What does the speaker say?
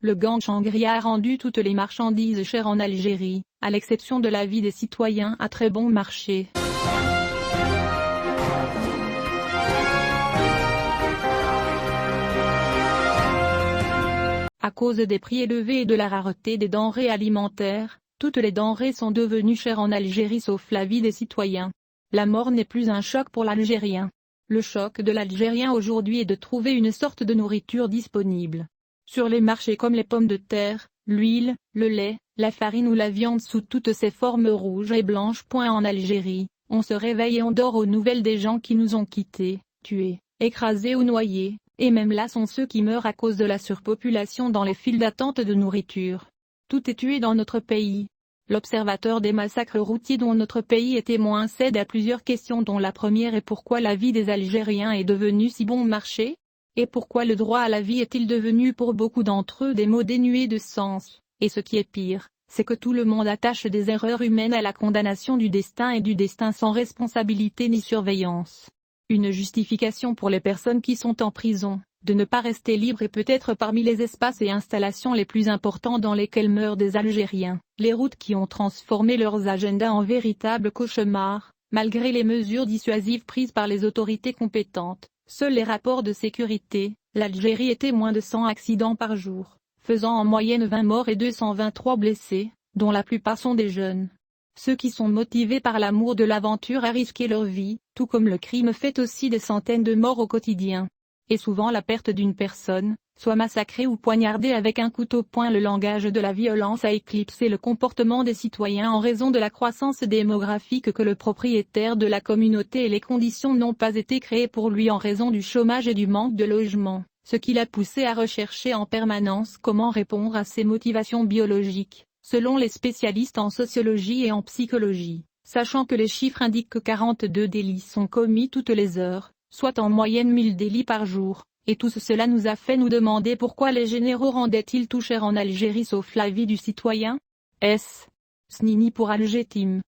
Le gang Shangri-La a rendu toutes les marchandises chères en Algérie, à l'exception de la vie des citoyens à très bon marché. À cause des prix élevés et de la rareté des denrées alimentaires, toutes les denrées sont devenues chères en Algérie sauf la vie des citoyens. La mort n'est plus un choc pour l'Algérien. Le choc de l'Algérien aujourd'hui est de trouver une sorte de nourriture disponible sur les marchés comme les pommes de terre, l'huile, le lait, la farine ou la viande sous toutes ses formes rouges et blanches. En Algérie, on se réveille et on dort aux nouvelles des gens qui nous ont quittés, tués, écrasés ou noyés, et même là sont ceux qui meurent à cause de la surpopulation dans les files d'attente de nourriture. Tout est tué dans notre pays. L'observateur des massacres routiers dont notre pays est témoin cède à plusieurs questions dont la première est pourquoi la vie des Algériens est devenue si bon marché ? Et pourquoi le droit à la vie est-il devenu pour beaucoup d'entre eux des mots dénués de sens? Et ce qui est pire, c'est que tout le monde attache des erreurs humaines à la condamnation du destin et du destin sans responsabilité ni surveillance. Une justification pour les personnes qui sont en prison, de ne pas rester libres et peut-être parmi les espaces et installations les plus importants dans lesquels meurent des Algériens, les routes qui ont transformé leurs agendas en véritables cauchemars, malgré les mesures dissuasives prises par les autorités compétentes. Seuls les rapports de sécurité, l'Algérie était moins de 100 accidents par jour, faisant en moyenne 20 morts et 223 blessés, dont la plupart sont des jeunes. Ceux qui sont motivés par l'amour de l'aventure à risquer leur vie, tout comme le crime fait aussi des centaines de morts au quotidien. Et souvent la perte d'une personne, soit massacrée ou poignardée avec un couteau. Le langage de la violence a éclipsé le comportement des citoyens en raison de la croissance démographique que le propriétaire de la communauté et les conditions n'ont pas été créées pour lui en raison du chômage et du manque de logement, ce qui l'a poussé à rechercher en permanence comment répondre à ses motivations biologiques, selon les spécialistes en sociologie et en psychologie, sachant que les chiffres indiquent que 42 délits sont commis toutes les heures, soit en moyenne 1000 délits par jour. Et tout cela nous a fait nous demander pourquoi les généraux rendaient-ils tout cher en Algérie sauf la vie du citoyen? S. Snini pour Alger Team.